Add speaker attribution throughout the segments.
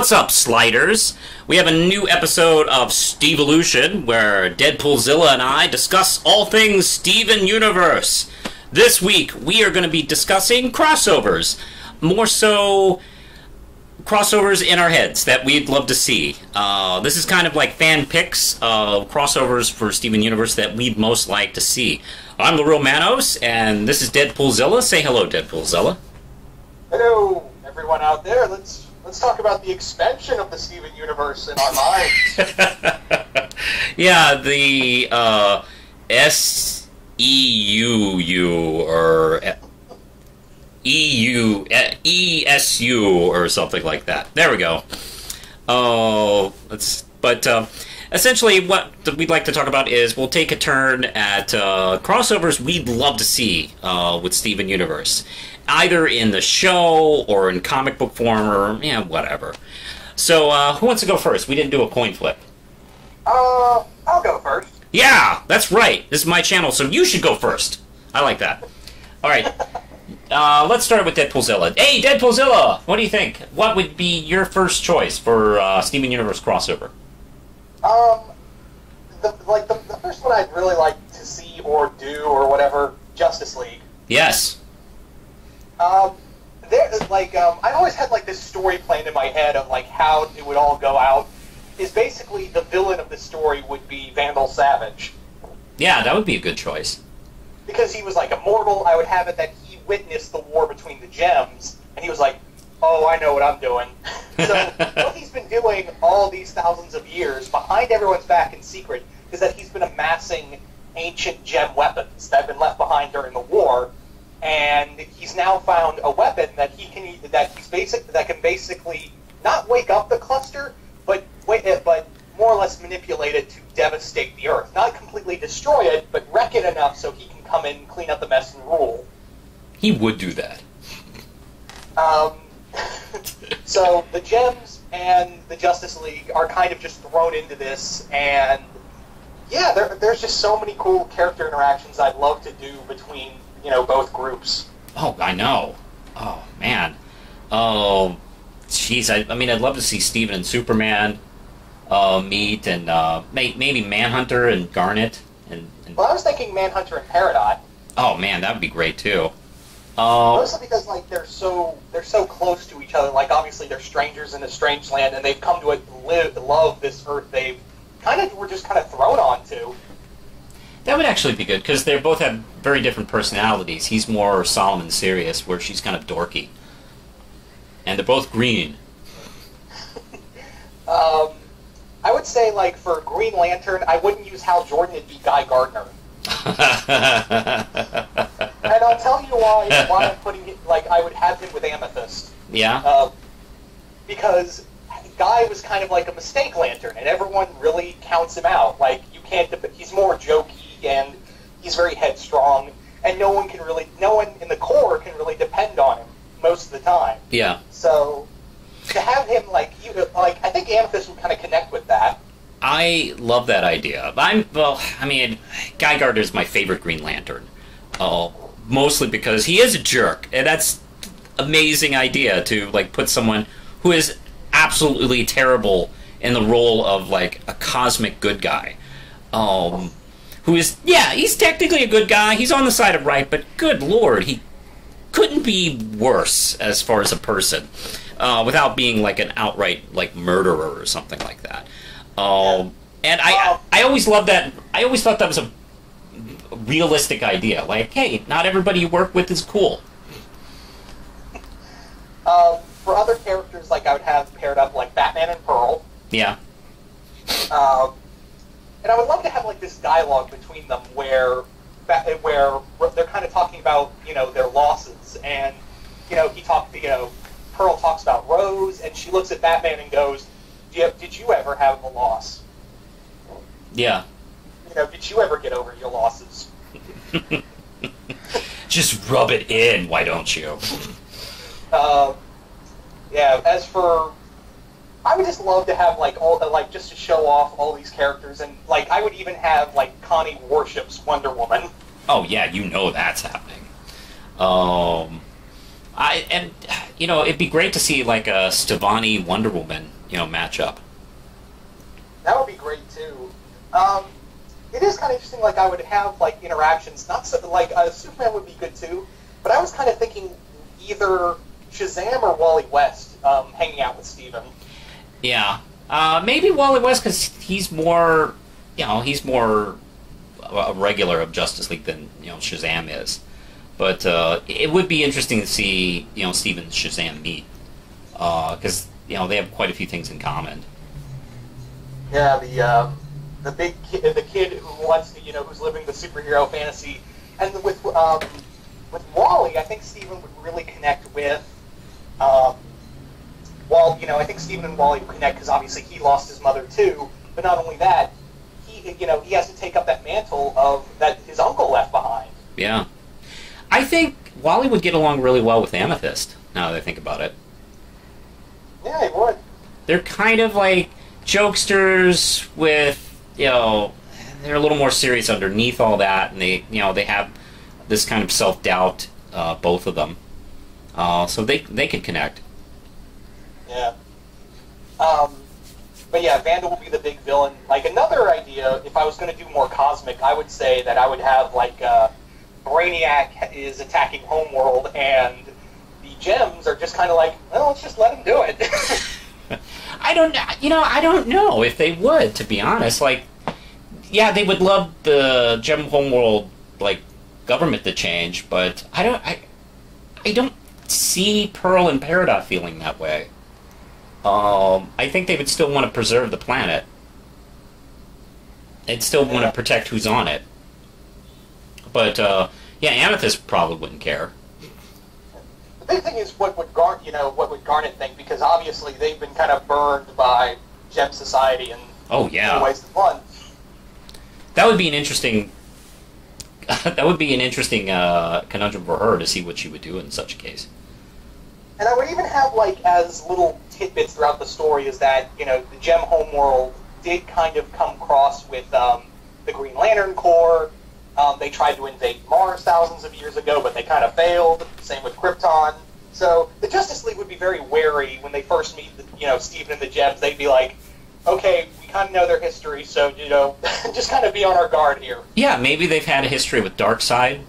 Speaker 1: What's up, Sliders? We have a new episode of Stevolution, where Deadpoolzilla and I discuss all things Steven Universe. This week, we are going to be discussing crossovers. More so, crossovers in our heads that we'd love to see. This is kind of like fan picks of crossovers for Steven Universe that we'd most like to see. I'm the real Manos, and this is Deadpoolzilla. Say hello, Deadpoolzilla.
Speaker 2: Hello, everyone out there. Let's talk about the expansion of the Steven Universe in our minds.
Speaker 1: Yeah, the SEUU or ESU or something like that. There we go. Essentially what we'd like to talk about is we'll take a turn at crossovers we'd love to see with Steven Universe. Either in the show or in comic book form or, whatever. So, who wants to go first? We didn't do a coin flip.
Speaker 2: I'll go first.
Speaker 1: Yeah, that's right. This is my channel, so you should go first. I like that. Alright. Let's start with Deadpoolzilla. Hey, Deadpoolzilla! What do you think? What would be your first choice for Steven Universe crossover?
Speaker 2: The first one I'd really like to see or do or whatever, Justice League.
Speaker 1: Yes.
Speaker 2: I always had this story planned in my head of how it would all go out. Is basically the villain of the story would be Vandal Savage.
Speaker 1: Yeah, that would be a good choice.
Speaker 2: Because he was immortal, I would have it that he witnessed the war between the gems, and he was like, oh, I know what I'm doing. So what he's been doing all these thousands of years, behind everyone's back in secret, is that he's been amassing ancient gem weapons that have been left behind during the war, and he's now found a weapon that can basically not wake up the cluster, but more or less manipulate it to devastate the Earth. Not completely destroy it, but wreck it enough so he can come in, clean up the mess, and rule.
Speaker 1: He would do that.
Speaker 2: So the gems and the Justice League are kind of just thrown into this, and yeah, there's just so many cool character interactions I'd love to do between both groups.
Speaker 1: Oh, I know. Oh, man. Oh, jeez. I mean, I'd love to see Steven and Superman meet, and maybe Manhunter and Garnet.
Speaker 2: Well, I was thinking Manhunter and Peridot.
Speaker 1: Oh, man, that would be great, too.
Speaker 2: Mostly because they're so close to each other. Obviously they're strangers in a strange land, and they've come to love this Earth they've were just thrown onto.
Speaker 1: That would actually be good, because they both have very different personalities. He's more solemn and serious, where she's kind of dorky. And they're both green.
Speaker 2: I would say, for Green Lantern, I wouldn't use Hal Jordan, it'd be Guy Gardner. And I'll tell you why I'm putting it, I would have him with Amethyst.
Speaker 1: Yeah?
Speaker 2: Because Guy was kind of like a mistake lantern, and everyone really counts him out. He's more jokey, and he's very headstrong, and no one in the Corps can really depend on him most of the time.
Speaker 1: Yeah.
Speaker 2: So, to have him, I think Amethyst would kind of connect with that.
Speaker 1: I love that idea. Guy Gardner's my favorite Green Lantern. Mostly because he is a jerk, and that's an amazing idea to, put someone who is absolutely terrible in the role of, a cosmic good guy. Who is, he's technically a good guy, he's on the side of right, but good lord, he couldn't be worse as far as a person, without being, an outright, murderer or something like that. And I always loved that. I always thought that was a realistic idea. Hey, not everybody you work with is cool.
Speaker 2: For other characters, I would have paired up Batman and Pearl.
Speaker 1: Yeah.
Speaker 2: And I would love to have this dialogue between them where they're kind of talking about their losses, and Pearl talks about Rose, and she looks at Batman and goes, "Did you ever have a loss?
Speaker 1: Yeah.
Speaker 2: Did you ever get over your losses?"
Speaker 1: Just rub it in, why don't you?
Speaker 2: Yeah. As for, I would just love to have just to show off all these characters, and I would even have Connie worships Wonder Woman.
Speaker 1: Oh yeah, that's happening. It'd be great to see like a Stevani Wonder Woman, matchup.
Speaker 2: That would be great too. It is kind of interesting. Like I would have like interactions. Not so, like Superman would be good too, but I was kind of thinking either Shazam or Wally West hanging out with Steven.
Speaker 1: Yeah, maybe Wally West because he's more a regular of Justice League than Shazam is. But it would be interesting to see Steven and Shazam meet because they have quite a few things in common.
Speaker 2: Yeah, the kid who wants to who's living the superhero fantasy, and with Wally, I think Steven would really connect with. I think Steven and Wally would connect because obviously he lost his mother too. But not only that, he has to take up that mantle of that his uncle left behind.
Speaker 1: Yeah. I think Wally would get along really well with Amethyst, now that I think about it.
Speaker 2: Yeah, he would.
Speaker 1: They're kind of like jokesters with, they're a little more serious underneath all that, and they have this kind of self-doubt, both of them. So they could connect.
Speaker 2: Yeah. But yeah, Vandal will be the big villain. Like, another idea, if I was going to do more cosmic, I would say that I would have, like, Brainiac is attacking Homeworld, and the Gems are just kind of like, well, let's just let him do it.
Speaker 1: I don't know if they would, to be honest. Like, yeah, they would love the Gem Homeworld, like, government to change, but I don't see Pearl and Peridot feeling that way. I think they would still want to preserve the planet. They'd still want to protect who's on it. But, Amethyst probably wouldn't care.
Speaker 2: The big thing is what would Garnet think, because obviously they've been kind of burned by Gem Society in many ways than one.
Speaker 1: That would be an interesting conundrum for her to see what she would do in such a case.
Speaker 2: And I would even have, like, as little tidbits throughout the story is that, the Gem Homeworld did kind of come across with the Green Lantern Corps. They tried to invade Mars thousands of years ago, but they kind of failed. Same with Krypton. So the Justice League would be very wary when they first meet, Steven and the Gems. They'd be like, okay, we kind of know their history, so, just kind of be on our guard here.
Speaker 1: Yeah, maybe they've had a history with Darkseid.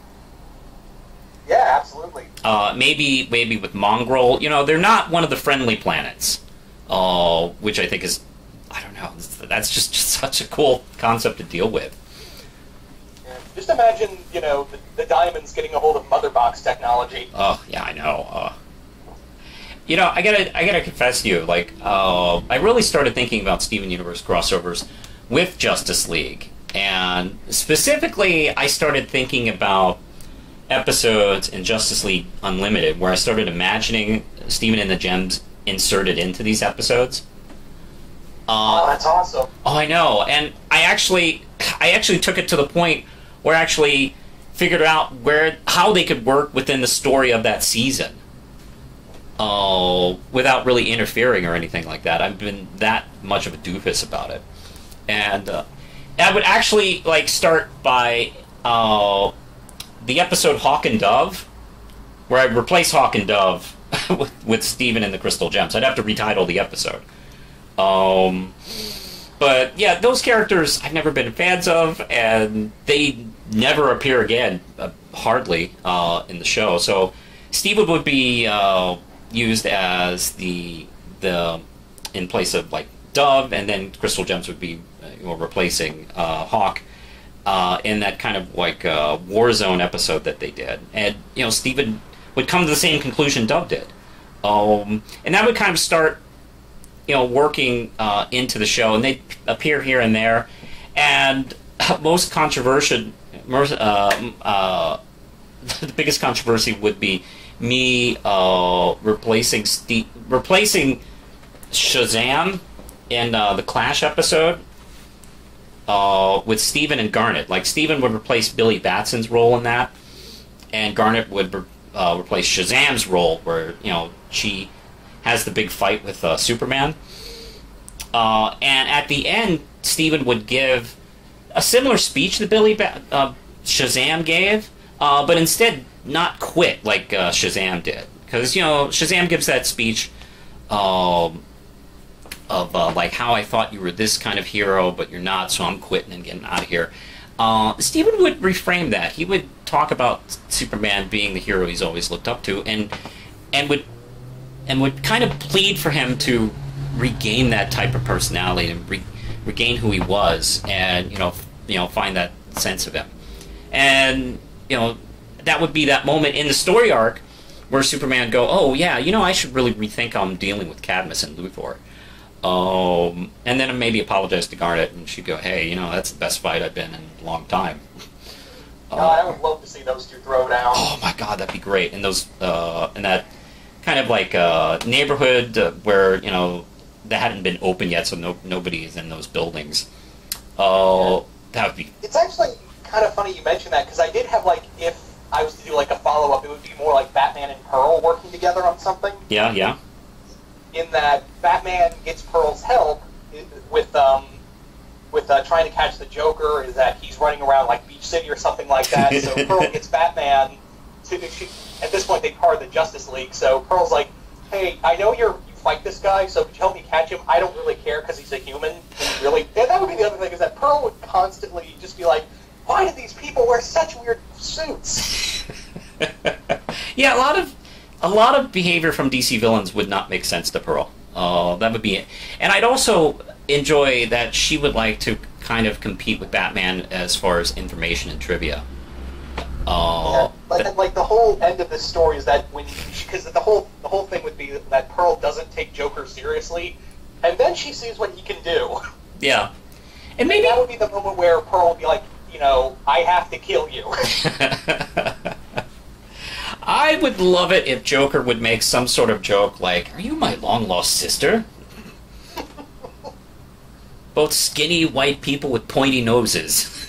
Speaker 2: Yeah, absolutely.
Speaker 1: Maybe with Mongrel. They're not one of the friendly planets, which I think is, I don't know, that's just such a cool concept to deal with.
Speaker 2: Yeah. Just imagine, the Diamonds getting a hold of Mother Box technology.
Speaker 1: Oh, yeah, I know. I gotta confess to you, like, I really started thinking about Steven Universe crossovers with Justice League, and specifically, I started thinking about episodes in Justice League Unlimited where I started imagining Steven and the Gems inserted into these episodes.
Speaker 2: Oh, that's awesome.
Speaker 1: Oh, I know. And I actually took it to the point where I actually figured out how they could work within the story of that season. Without really interfering or anything like that. I've been that much of a doofus about it. And I would actually start by the episode Hawk and Dove, where I'd replace Hawk and Dove with Steven and the Crystal Gems. I'd have to retitle the episode. But yeah, those characters I've never been fans of, and they never appear again, hardly, in the show. So Steven would be used as the in place of Dove, and then Crystal Gems would be replacing Hawk. In that kind of Warzone episode that they did. And, Steven would come to the same conclusion Dove did. And that would kind of start, working into the show, and they'd appear here and there. And most controversial, the biggest controversy would be me replacing Shazam in the Clash episode with Steven and Garnet. Steven would replace Billy Batson's role in that, and Garnet would replace Shazam's role, where she has the big fight with Superman. And at the end, Steven would give a similar speech that Shazam gave, but instead not quit like Shazam did, because Shazam gives that speech of like how I thought you were this kind of hero, but you're not, so I'm quitting and getting out of here. Steven would reframe that. He would talk about Superman being the hero he's always looked up to, and would kind of plead for him to regain that type of personality and regain who he was, and find that sense of him. And that would be that moment in the story arc where Superman go, oh yeah, I should really rethink how I'm dealing with Cadmus and Luthor. And then maybe apologize to Garnet, and she'd go, hey, that's the best fight I've been in a long time.
Speaker 2: I would love to see those two throw down.
Speaker 1: Oh my god, that'd be great. And those, in that kind of like neighborhood where that hadn't been open yet, so nobody is in those buildings. Oh, that would be.
Speaker 2: It's actually kind of funny you mentioned that, because I did have if I was to do a follow up, it would be more like Batman and Pearl working together on something.
Speaker 1: Yeah.
Speaker 2: In that Batman gets Pearl's help with trying to catch the Joker, is that he's running around Beach City or something like that. So Pearl gets Batman to. At this point, they part of the Justice League. So Pearl's like, "Hey, I know you fight this guy, so could you help me catch him? I don't really care because he's a human." And that would be the other thing, is that Pearl would constantly just be like, "Why do these people wear such weird suits?"
Speaker 1: Yeah, a lot of behavior from DC villains would not make sense to Pearl. That would be it. And I'd also enjoy that she would like to kind of compete with Batman as far as information and trivia.
Speaker 2: The whole end of this story is that because the whole thing would be that Pearl doesn't take Joker seriously, and then she sees what he can do.
Speaker 1: Yeah, and maybe
Speaker 2: that would be the moment where Pearl would be like, I have to kill you.
Speaker 1: I would love it if Joker would make some sort of joke like, "Are you my long-lost sister?" Both skinny white people with pointy noses.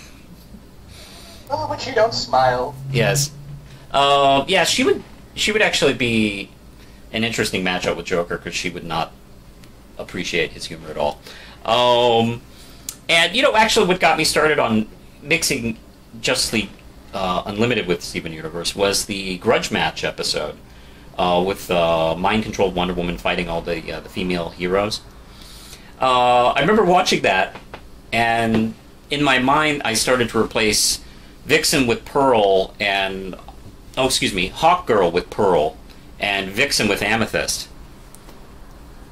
Speaker 2: Oh, but you don't smile.
Speaker 1: Yes. Yeah, she would actually be an interesting matchup with Joker, because she would not appreciate his humor at all. And actually what got me started on mixing Justice League Unlimited with Steven Universe was the Grudge match episode with mind-controlled Wonder Woman fighting all the female heroes. I remember watching that, and in my mind I started to replace Vixen with Pearl and Hawkgirl with Pearl and Vixen with Amethyst.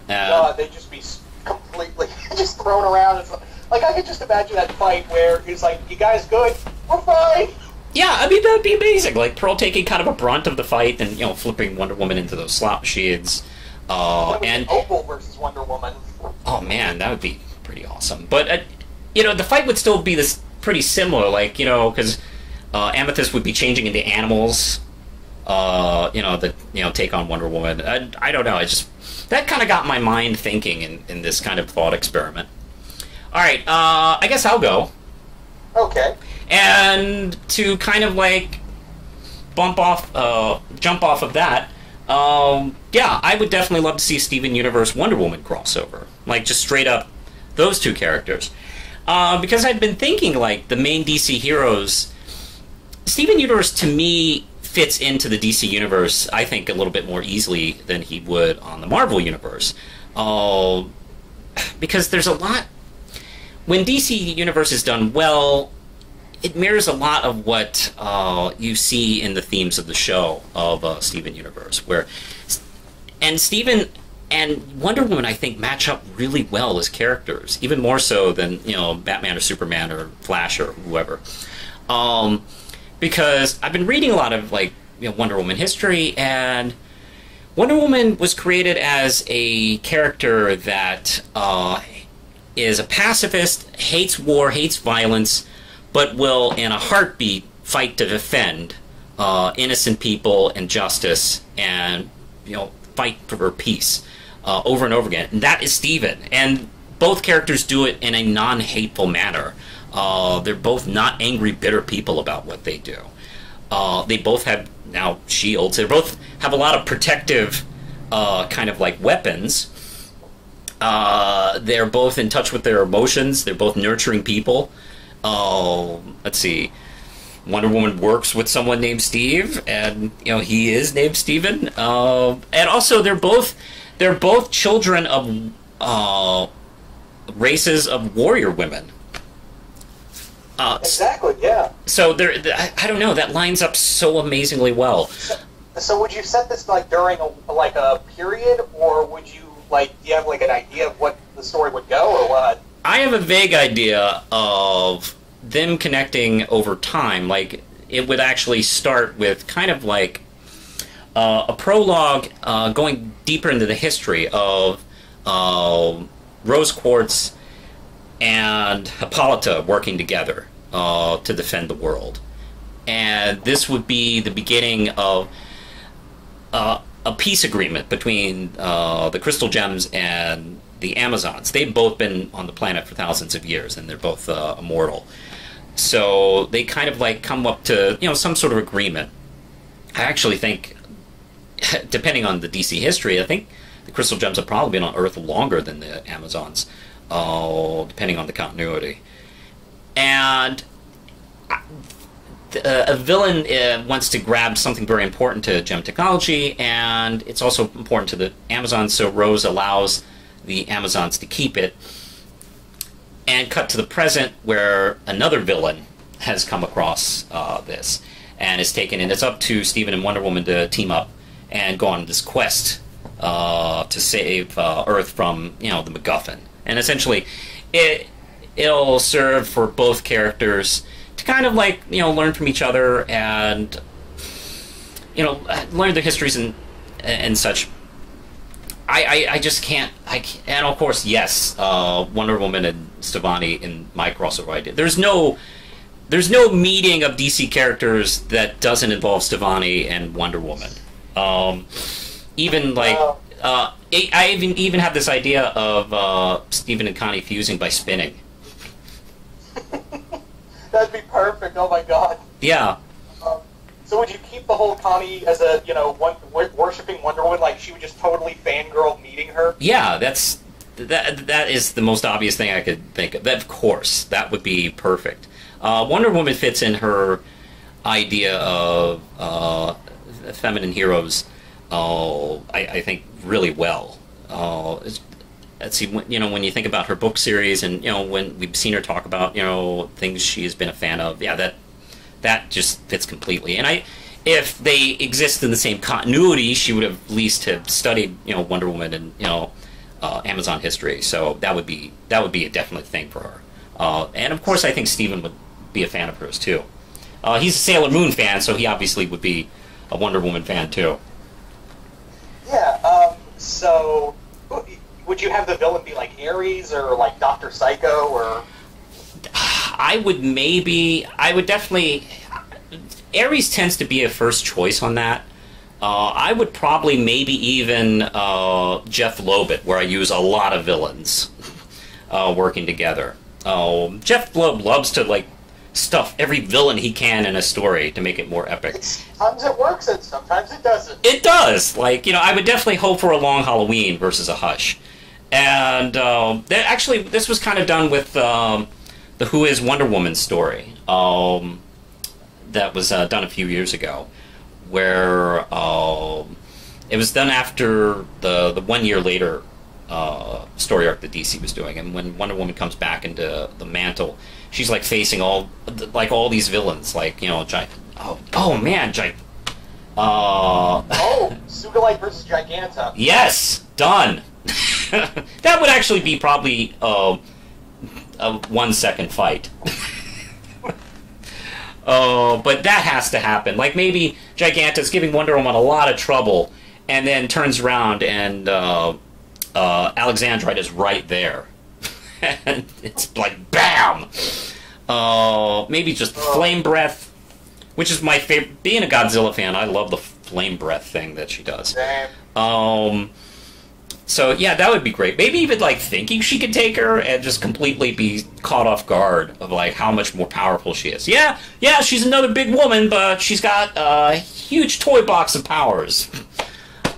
Speaker 2: They'd just be completely just thrown around. It's I could just imagine that fight where it's like, "You guys good? We're fine."
Speaker 1: Yeah, I mean, that would be amazing. Pearl taking kind of a brunt of the fight and, flipping Wonder Woman into those slot machines. And
Speaker 2: Opal versus Wonder Woman.
Speaker 1: Oh, man, that would be pretty awesome. But, the fight would still be pretty similar, because Amethyst would be changing into animals, take on Wonder Woman. I don't know, that kind of got my mind thinking in this kind of thought experiment. All right, I guess I'll go.
Speaker 2: Okay.
Speaker 1: And to kind of jump off of that, yeah, I would definitely love to see Steven Universe Wonder Woman crossover, just straight up those two characters, because I'd been thinking the main DC heroes. Steven Universe to me fits into the DC universe, I think, a little bit more easily than he would on the Marvel universe, because there's a lot. When DC Universe is done well, it mirrors a lot of what you see in the themes of the show of Steven Universe, and Steven and Wonder Woman, I think, match up really well as characters, even more so than Batman or Superman or Flash or whoever. Because I've been reading a lot of Wonder Woman history, and Wonder Woman was created as a character that is a pacifist, hates war, hates violence, but will, in a heartbeat, fight to defend innocent people and justice, and fight for peace over and over again. And that is Steven. And both characters do it in a non-hateful manner. They're both not angry, bitter people about what they do. They both have now shields. They both have a lot of protective kind of weapons. They're both in touch with their emotions. They're both nurturing people. Let's see. Wonder Woman works with someone named Steve, and he is named Steven. And also, they're both children of races of warrior women.
Speaker 2: Exactly. Yeah.
Speaker 1: So I don't know. That lines up so amazingly well.
Speaker 2: So would you set this like during a period, or would you do you have like an idea of what the story would go, or what?
Speaker 1: I have a vague idea of them connecting over time. Like, it would actually start with kind of like a prologue going deeper into the history of Rose Quartz and Hippolyta working together to defend the world. And this would be the beginning of a peace agreement between the Crystal Gems and the Amazons. They've both been on the planet for thousands of years, and they're both immortal. So they kind of like come up to some sort of agreement. I actually think, depending on the DC history, I think the Crystal Gems have probably been on Earth longer than the Amazons, depending on the continuity. And a villain wants to grab something very important to gem technology, and it's also important to the Amazons, so Rose allows the Amazons to keep it. And cut to the present, where another villain has come across this and is taken, and it's up to Steven and Wonder Woman to team up and go on this quest to save Earth from the MacGuffin. And essentially, it'll serve for both characters to kind of like learn from each other and learn their histories and such. I just can't. And of course, yes, Wonder Woman and Stevani in my crossover idea. There's no meeting of DC characters that doesn't involve Stevani and Wonder Woman. Even like I even have this idea of Steven and Connie fusing by spinning.
Speaker 2: That'd be perfect. Oh my god.
Speaker 1: Yeah.
Speaker 2: So would you keep the whole Connie as a worshipping Wonder Woman? Like she would just totally fangirl meeting her?
Speaker 1: Yeah, that is the most obvious thing I could think of. Of course, that would be perfect. Wonder Woman fits in her idea of feminine heroes, I think, really well. Let's see, when you think about her book series, and when we've seen her talk about things she has been a fan of, yeah, that just fits completely. And if they exist in the same continuity, she would have at least have studied Wonder Woman and Amazon history. So that would be a definite thing for her. And of course, I think Steven would be a fan of hers too. He's a Sailor Moon fan, so he obviously would be a Wonder Woman fan too.
Speaker 2: Yeah. So would you have the villain be like Ares or like Dr. Psycho or?
Speaker 1: I would definitely. Ares tends to be a first choice on that. I would probably maybe even Jeff Lobet, where I use a lot of villains working together. Jeff Loeb loves to like stuff every villain he can in a story to make it more epic.
Speaker 2: Sometimes it works and sometimes it doesn't.
Speaker 1: It does. Like I would definitely hope for a Long Halloween versus a Hush. And actually, this was kind of done with the Who Is Wonder Woman story that was done a few years ago, where it was done after the 1 year later story arc that DC was doing, and when Wonder Woman comes back into the mantle, she's like facing all these villains, like Sugalite versus Giganta. Yes, done. That would actually be probably a 1 second fight. But that has to happen. Like maybe Giganta's giving Wonder Woman a lot of trouble, and then turns around and Alexandrite is right there. And it's like BAM! Maybe just flame breath, which is my favorite. Being a Godzilla fan, I love the flame breath thing that she does. So yeah, that would be great. Maybe even like thinking she could take her and just completely be caught off guard of like how much more powerful she is. Yeah, she's another big woman, but she's got a huge toy box of powers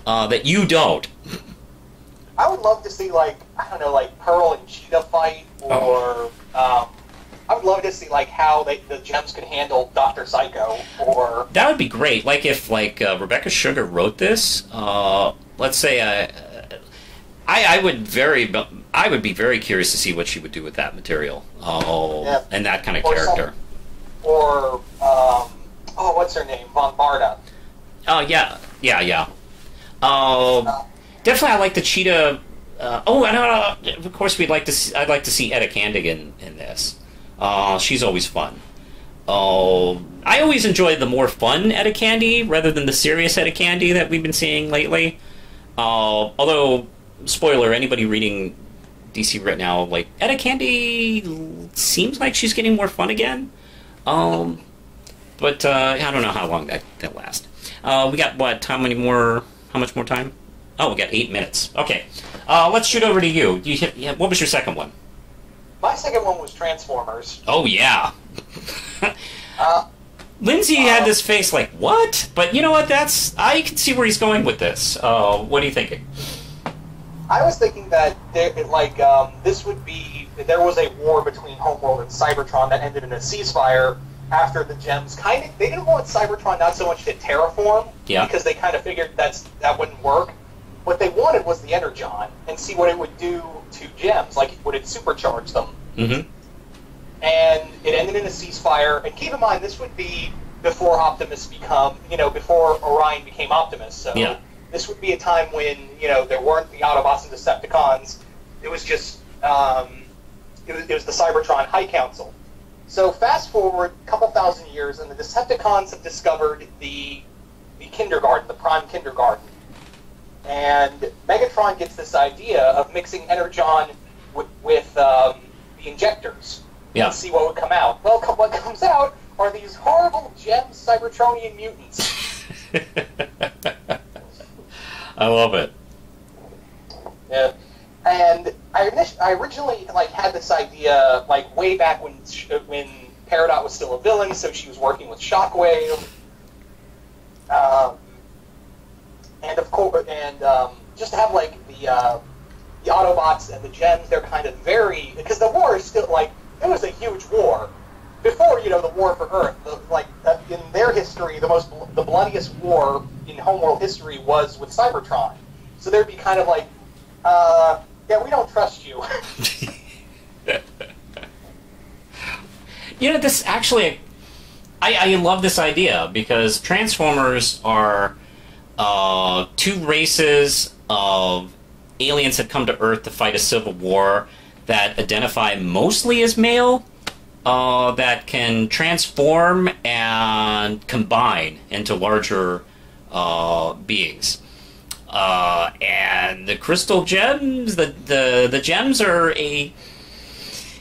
Speaker 1: that you don't.
Speaker 2: I would love to see like Pearl and Cheetah fight, or I would love to see like how the Gems could handle Dr. Psycho, or
Speaker 1: That would be great. Like if Rebecca Sugar wrote this, let's say I would be very curious to see what she would do with that material. And that kind of character.
Speaker 2: What's her name? Von Barda.
Speaker 1: Oh yeah. Definitely, I like the Cheetah. I know. Of course, I'd like to see Etta Candigan in this. She's always fun. I always enjoy the more fun Etta Candy rather than the serious Etta Candy that we've been seeing lately. Although, spoiler, anybody reading DC right now, like, Etta Candy seems like she's getting more fun again. But I don't know how long that lasts. We got, what, how much more time? Oh, we got 8 minutes. Okay. Let's shoot over to you. What was your second one?
Speaker 2: My second one was Transformers.
Speaker 1: Oh, yeah. Lindsay had this face like, what? But you know what? I can see where he's going with this. What are you thinking?
Speaker 2: I was thinking that this would be... There was a war between Homeworld and Cybertron that ended in a ceasefire after the Gems they didn't want Cybertron not so much to terraform, because they kind of figured that wouldn't work. What they wanted was the Energon, and see what it would do to Gems, like would it supercharge them.
Speaker 1: Mm-hmm.
Speaker 2: And it ended in a ceasefire, and keep in mind, this would be before Optimus before Orion became Optimus, so this would be a time when, there weren't the Autobots and Decepticons, it was just, it was the Cybertron High Council. So fast forward a couple thousand years, and the Decepticons have discovered the kindergarten, the Prime Kindergarten. And Megatron gets this idea of mixing Energon with the injectors and see what would come out. Well, what comes out are these horrible Gems Cybertronian mutants.
Speaker 1: I love it.
Speaker 2: Yeah. And I originally had this idea way back when Peridot was still a villain, so she was working with Shockwave, and of course, just to have the Autobots and the Gems, they're kind of because the war is still it was a huge war before the war for Earth. In their history, the bloodiest war in Homeworld history was with Cybertron. So there'd be kind of we don't trust you.
Speaker 1: This actually, I love this idea, because Transformers are two races of aliens that come to Earth to fight a civil war that identify mostly as male, that can transform and combine into larger beings. And the Crystal Gems, the Gems are a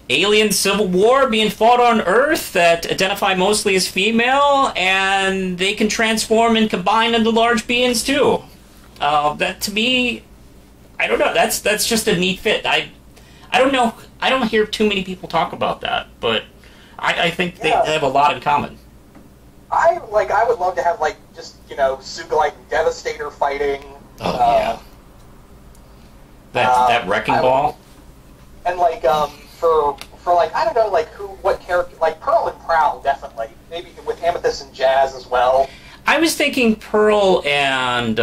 Speaker 1: alien civil war being fought on Earth that identify mostly as female, and they can transform and combine into large beings too. That, to me, I don't know. That's just a neat fit. I don't know. I don't hear too many people talk about that, but I think they have a lot in common.
Speaker 2: I would love to have Suga Devastator fighting.
Speaker 1: Oh yeah. That wrecking ball.
Speaker 2: And for I don't know what character, Pearl and Prowl, definitely, maybe with Amethyst and Jazz as well.
Speaker 1: I was thinking Pearl and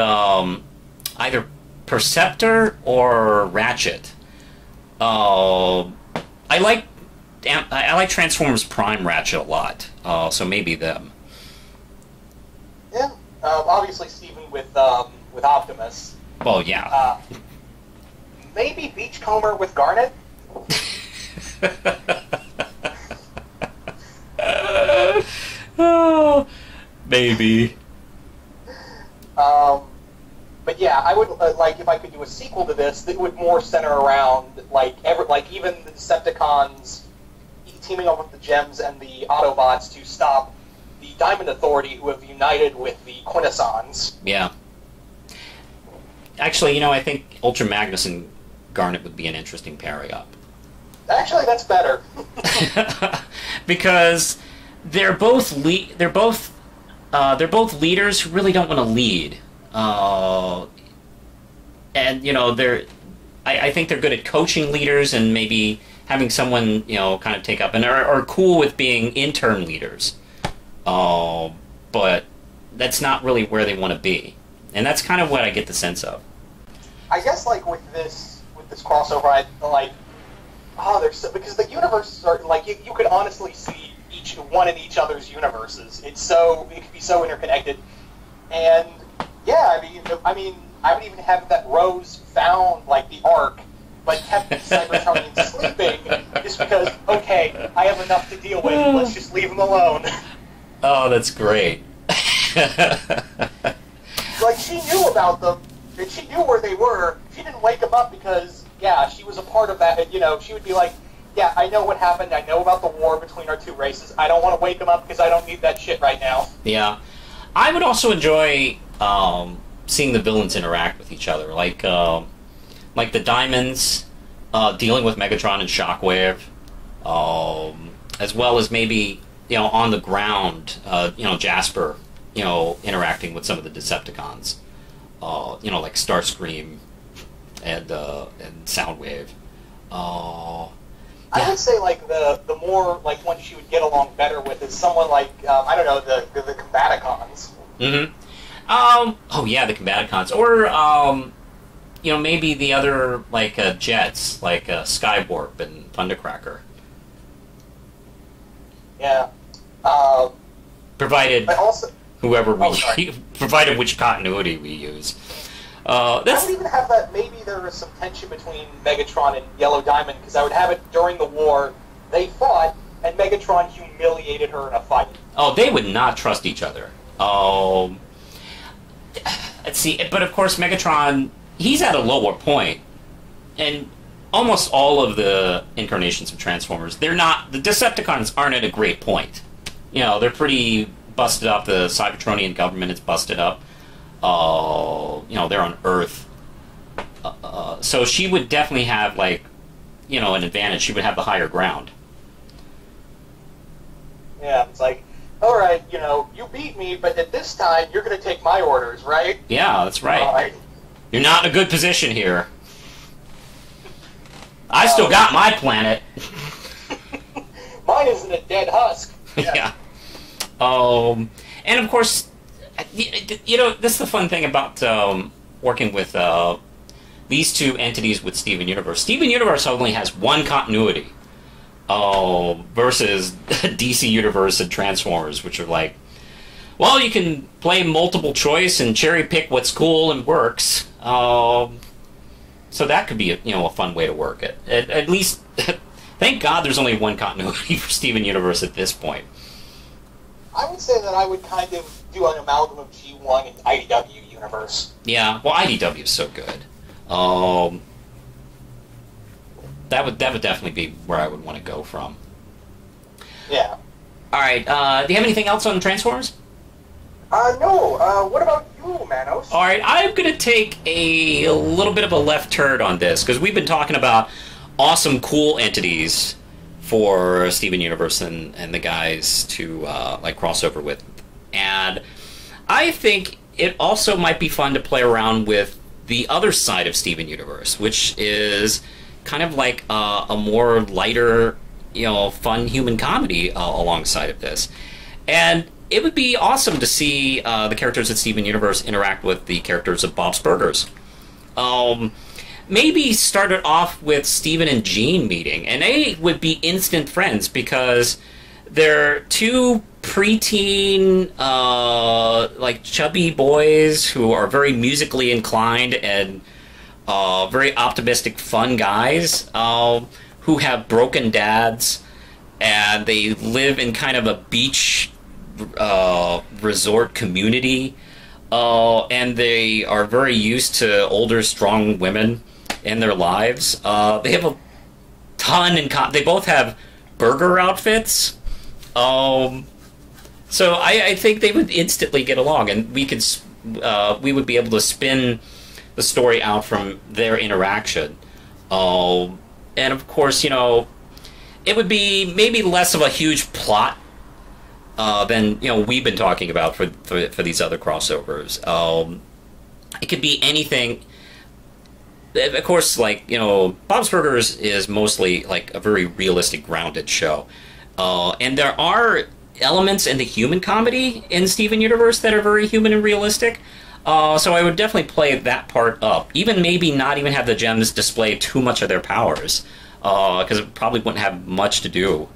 Speaker 1: either Perceptor or Ratchet. I like Transformers Prime Ratchet a lot, so maybe them.
Speaker 2: Yeah, obviously Steven with Optimus.
Speaker 1: Well, yeah.
Speaker 2: Maybe Beachcomber with Garnet.
Speaker 1: Oh, maybe.
Speaker 2: But yeah, I would if I could do a sequel to this that would more center around even the Decepticons teaming up with the Gems and the Autobots to stop the Diamond Authority, who have united with the Quintessons.
Speaker 1: Yeah. Actually, I think Ultra Magnus and Garnet would be an interesting pairing up.
Speaker 2: Actually, that's better.
Speaker 1: Because they're both leaders who really don't want to lead. And I think they're good at coaching leaders and maybe having someone, kind of take up and are cool with being intern leaders. But that's not really where they want to be. And that's kind of what I get the sense of.
Speaker 2: I guess, like, with this crossover, I, like, because the universes are, like, you could honestly see each one in each other's universes. It could be so interconnected. And, yeah, I mean, I would even have that Rose found, like, the Ark, but kept the Cybertronians sleeping, just because, okay, I have enough to deal with, let's just leave them alone.
Speaker 1: Oh, that's great.
Speaker 2: Like, she knew about them, and she knew where they were. She didn't wake them up because, yeah, she was a part of that, and, she would be like, yeah, I know what happened, I know about the war between our two races, I don't want to wake them up because I don't need that shit right now.
Speaker 1: Yeah. I would also enjoy, seeing the villains interact with each other, like the Diamonds dealing with Megatron and Shockwave, as well as maybe on the ground, Jasper, interacting with some of the Decepticons, like Starscream and Soundwave.
Speaker 2: I would say like the more like one she would get along better with is someone like I don't know the Combaticons.
Speaker 1: Mm-hmm. Oh yeah, the Combaticons, or maybe the other like jets, like Skywarp and Thundercracker.
Speaker 2: Yeah.
Speaker 1: Provided
Speaker 2: also,
Speaker 1: whoever we provided which continuity we use.
Speaker 2: I would even have that. Maybe there was some tension between Megatron and Yellow Diamond because I would have it during the war. They fought, and Megatron humiliated her in a fight.
Speaker 1: Oh, they would not trust each other. Let's see, but of course Megatron, he's at a lower point, and almost all of the incarnations of Transformers, the Decepticons aren't at a great point. They're pretty busted up. The Cybertronian government is busted up. They're on Earth. So she would definitely have, like, an advantage. She would have the higher ground.
Speaker 2: Yeah, it's like, all right, you beat me, but at this time, you're going to take my orders, right?
Speaker 1: Yeah, that's right. You're not in a good position here. I still got my planet.
Speaker 2: Mine isn't a dead husk.
Speaker 1: Yeah. And of course, that's the fun thing about working with these two entities with Steven Universe. Steven Universe only has one continuity versus DC Universe and Transformers, which are like, well, you can play multiple choice and cherry pick what's cool and works. So that could be a fun way to work it. At least, thank God there's only one continuity for Steven Universe at this point.
Speaker 2: I would say that I would kind of do an amalgam of G1 and IDW Universe.
Speaker 1: Yeah, well, IDW is so good. That would definitely be where I would want to go from.
Speaker 2: Yeah.
Speaker 1: All right. Do you have anything else on Transformers?
Speaker 2: No. What about you, Manos?
Speaker 1: All right. I'm going to take a little bit of a left turn on this because we've been talking about awesome, cool entities for Steven Universe and the guys to like crossover with, and I think it also might be fun to play around with the other side of Steven Universe, which is kind of like a more lighter, fun human comedy alongside of this. And it would be awesome to see the characters at Steven Universe interact with the characters of Bob's Burgers. Maybe start it off with Steven and Jean meeting, and they would be instant friends because they're two preteen, like chubby boys who are very musically inclined and very optimistic, fun guys who have broken dads, and they live in kind of a beach resort community, and they are very used to older, strong women in their lives. They have a ton in common. They both have burger outfits. So I think they would instantly get along, and we would be able to spin the story out from their interaction. And of course, it would be maybe less of a huge plot than we've been talking about for these other crossovers. It could be anything of course, like, Bob's Burgers is mostly like a very realistic, grounded show. And there are elements in the human comedy in Steven Universe that are very human and realistic. So I would definitely play that part up. Even maybe not even have the gems display too much of their powers, because it probably wouldn't have much to do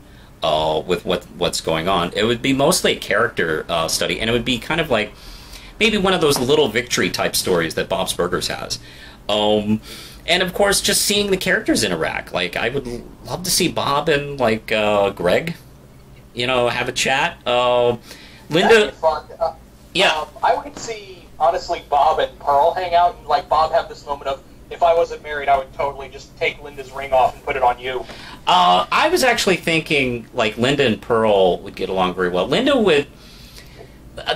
Speaker 1: with what's going on. It would be mostly a character study, and it would be kind of like maybe one of those little victory type stories that Bob's Burgers has. And of course, just seeing the characters interact. Like, I would love to see Bob and like Greg, have a chat. Linda,
Speaker 2: that'd be fun.
Speaker 1: yeah,
Speaker 2: I would see honestly Bob and Pearl hang out, and like Bob have this moment of, if I wasn't married, I would totally just take Linda's ring off and put it on you.
Speaker 1: I was actually thinking like Linda and Pearl would get along very well. Linda would,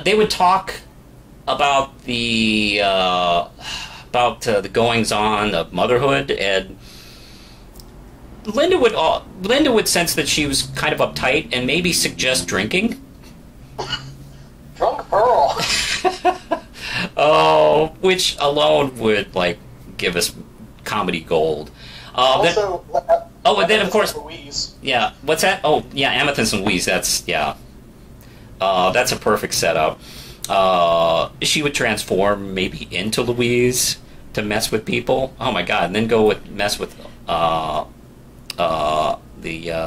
Speaker 1: they would talk about the goings on of motherhood, and Linda would sense that she was kind of uptight and maybe suggest drinking.
Speaker 2: Drunk Pearl.
Speaker 1: Oh, which alone would like give us comedy gold.
Speaker 2: Also,
Speaker 1: and then of course,
Speaker 2: Louise.
Speaker 1: yeah. What's that? Oh, yeah, Amethyst and Louise. That's that's a perfect setup. She would transform maybe into Louise to mess with people. Oh my god! And then mess with the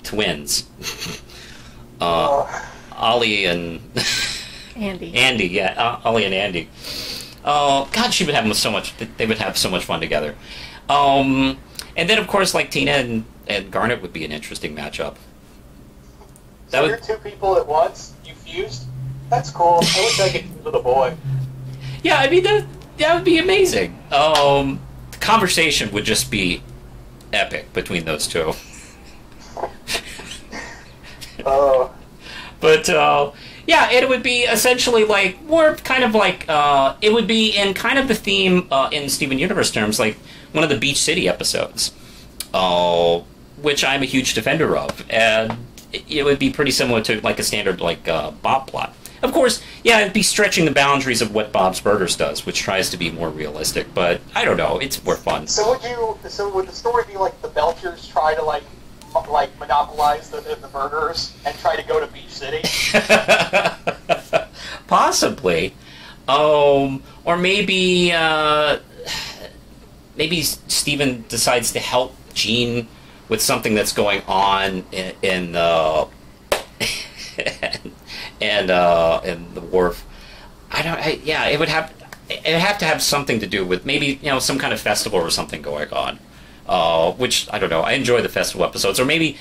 Speaker 1: twins. Ollie and
Speaker 3: Andy.
Speaker 1: Andy, yeah, Ollie and Andy. Oh God, she would have so much. They would have so much fun together. And then of course, like Tina and Garnet would be an interesting matchup.
Speaker 2: So you're two people at once. You fused. That's cool. I wish I could fuse with a boy.
Speaker 1: Yeah, I mean that would be amazing. The conversation would just be epic between those two.
Speaker 2: Oh.
Speaker 1: But yeah, it would be essentially like more kind of like it would be in kind of the theme in Steven Universe terms, like one of the Beach City episodes, which I'm a huge defender of, and it would be pretty similar to like a standard like Bob plot. Of course, yeah, it'd be stretching the boundaries of what Bob's Burgers does, which tries to be more realistic. But I don't know, it's more fun.
Speaker 2: So would the story be like the Belchers try to like monopolize the burgers and try to go to Beach City?
Speaker 1: Possibly. Or maybe Steven decides to help Gene with something that's going on in the and the wharf. It would have to have something to do with maybe some kind of festival or something going on. Which I don't know. I enjoy the festival episodes, or maybe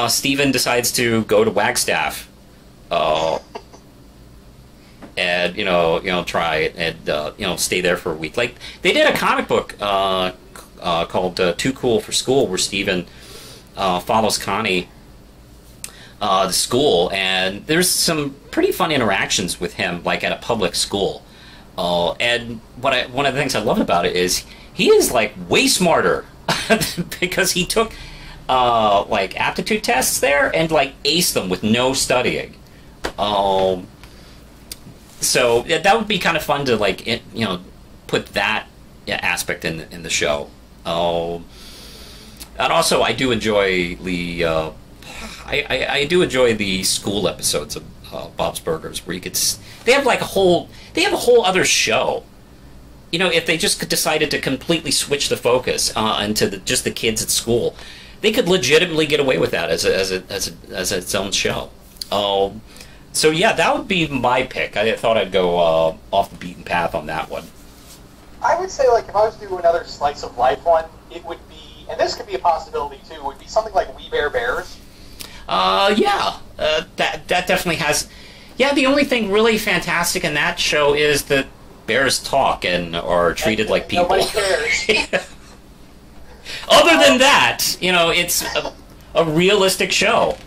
Speaker 1: Steven decides to go to Wagstaff, and try it and stay there for a week. Like they did a comic book called Too Cool for School, where Steven follows Connie to school, and there's some pretty fun interactions with him, like at a public school. And one of the things I love about it is he is like way smarter because he took like aptitude tests there and like aced them with no studying. So that would be kind of fun to like put that aspect in the show. And also I do enjoy the I do enjoy the school episodes of Bob's Burgers, where they have a whole other show. If they just decided to completely switch the focus into just the kids at school, they could legitimately get away with that as its own show. So yeah, that would be my pick. I thought I'd go off the beaten path on that one.
Speaker 2: I would say, like, if I was to do another slice of life one, it would be, and this could be a possibility too, would be something like We Bare Bears.
Speaker 1: That definitely has. Yeah, the only thing really fantastic in that show is that bears talk and are treated like people.
Speaker 2: Nobody cares.
Speaker 1: Other than that, it's a realistic show.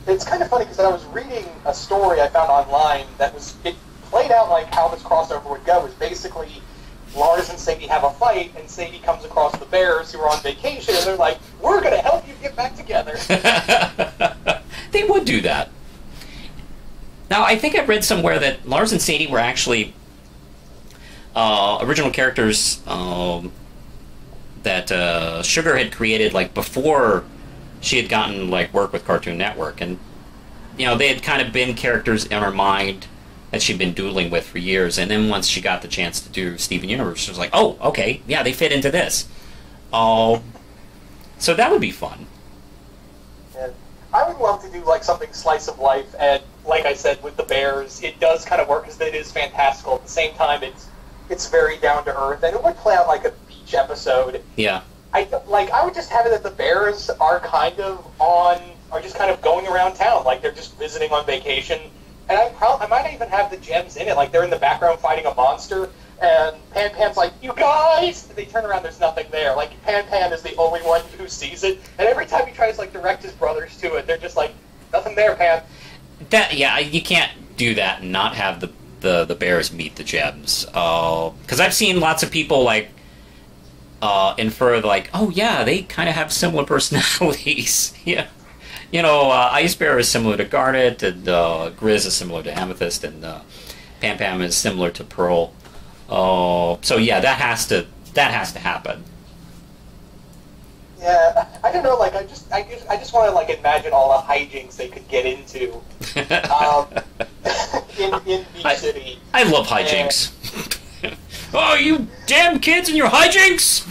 Speaker 2: It's kind of funny because I was reading a story I found online that it played out like how this crossover would go. Is basically Lars and Sadie have a fight, and Sadie comes across the bears who are on vacation, and they're like, "We're going to help you get back together."
Speaker 1: They would do that. Now, I think I read somewhere that Lars and Sadie were actually original characters that Sugar had created like before she had gotten like work with Cartoon Network, and you know they had kind of been characters in her mind that she'd been doodling with for years, and then once she got the chance to do Steven Universe, she was like, oh, okay, yeah, they fit into this. So that would be fun.
Speaker 2: And I would love to do like something slice of life, and like I said with the Bears, it does kind of work because it is fantastical. At the same time, it's very down to earth, and it would play out like a beach episode.
Speaker 1: Yeah.
Speaker 2: I would just have it that the Bears are just kind of going around town, like they're just visiting on vacation. And I might even have the gems in it, like they're in the background fighting a monster, and Pan Pan's like, you guys! And they turn around, there's nothing there. Like, Pan Pan is the only one who sees it, and every time he tries to like direct his brothers to it, they're just like, nothing there, Pan.
Speaker 1: Yeah, you can't do that and not have the Bears meet the gems. Because I've seen lots of people like infer like, oh yeah, they kind of have similar personalities. Yeah. You know, Ice Bear is similar to Garnet, and Grizz is similar to Amethyst, and Pam Pam is similar to Pearl. So yeah, that has to happen.
Speaker 2: Yeah, I don't know. Like, I just want to like imagine all the hijinks they could get into in Beach City.
Speaker 1: I love hijinks. Oh, you damn kids and your hijinks!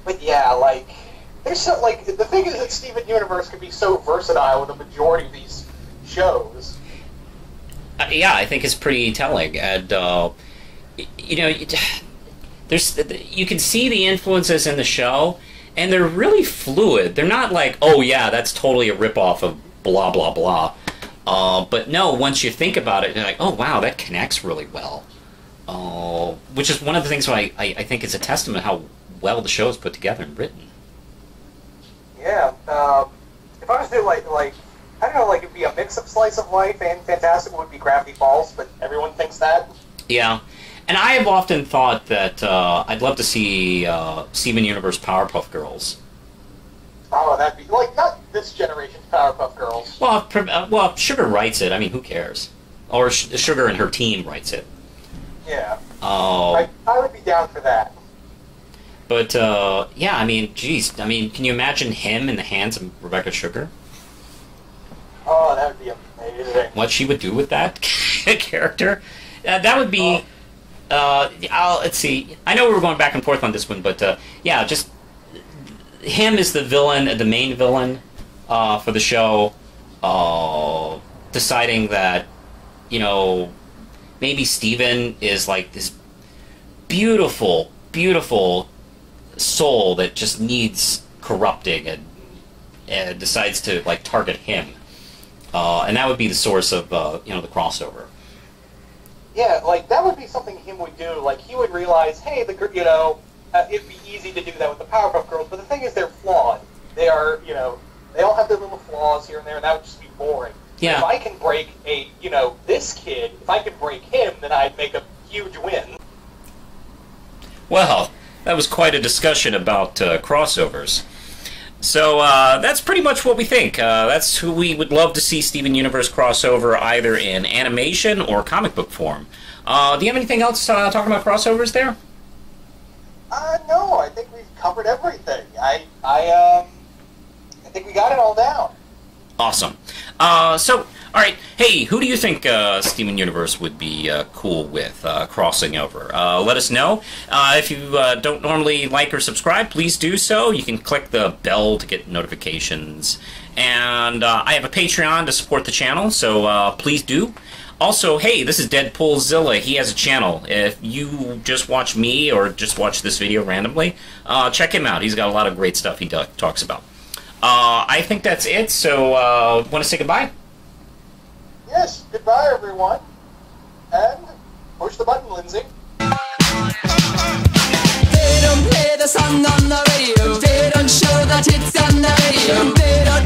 Speaker 2: But yeah, like, there's so, like, the thing is that Steven Universe can be so versatile with the majority of these shows.
Speaker 1: Yeah, I think it's pretty telling, and you know, you can see the influences in the show, and they're really fluid. They're not like, oh yeah, that's totally a ripoff of blah blah blah. But no, once you think about it, you're like, oh wow, that connects really well. Which is one of the things why I think it's a testament how well the show is put together and written.
Speaker 2: Yeah, if I was to do like I don't know, like it'd be a mix of slice of life and fantastic would be Gravity Falls, but everyone thinks that. Yeah,
Speaker 1: and I have often thought that I'd love to see Steven Universe Powerpuff Girls.
Speaker 2: Oh, that'd be like not this generation's Powerpuff Girls.
Speaker 1: Well, Sugar writes it. I mean, who cares? Or Sugar and her team writes it.
Speaker 2: Yeah. I would be down for that.
Speaker 1: But yeah, I mean, geez, I mean, can you imagine him in the hands of Rebecca Sugar?
Speaker 2: Oh, that would be amazing.
Speaker 1: What she would do with that character? That would be. Let's see. I know we were going back and forth on this one, but yeah, just him as the villain, the main villain for the show, deciding that, you know, maybe Steven is like this beautiful, beautiful soul that just needs corrupting and decides to like target him, and that would be the source of you know, the crossover.
Speaker 2: Yeah, like that would be something him would do. Like he would realize, hey, you know, it'd be easy to do that with the Powerpuff Girls, but the thing is, they're flawed. They are, you know, they all have their little flaws here and there, and that would just be boring.
Speaker 1: Yeah.
Speaker 2: If I can break this kid, if I can break him, then I'd make a huge win.
Speaker 1: Well, that was quite a discussion about crossovers. So that's pretty much what we think. That's who we would love to see Steven Universe crossover, either in animation or comic book form. Do you have anything else talking about crossovers there?
Speaker 2: No, I think we've covered everything. I think we got it all down.
Speaker 1: Awesome. So, all right. Hey, who do you think Steven Universe would be cool with crossing over? Let us know. If you don't normally like or subscribe, please do so. You can click the bell to get notifications. And I have a Patreon to support the channel, so please do. Also, hey, this is Deadpoolzilla. He has a channel. If you just watch me or just watch this video randomly, check him out. He's got a lot of great stuff he talks about. I think that's it, so want to say goodbye?
Speaker 2: Yes, goodbye, everyone. And push the button, Lindsay.
Speaker 3: They don't play the song on the radio. They don't show that it's on the radio. They don't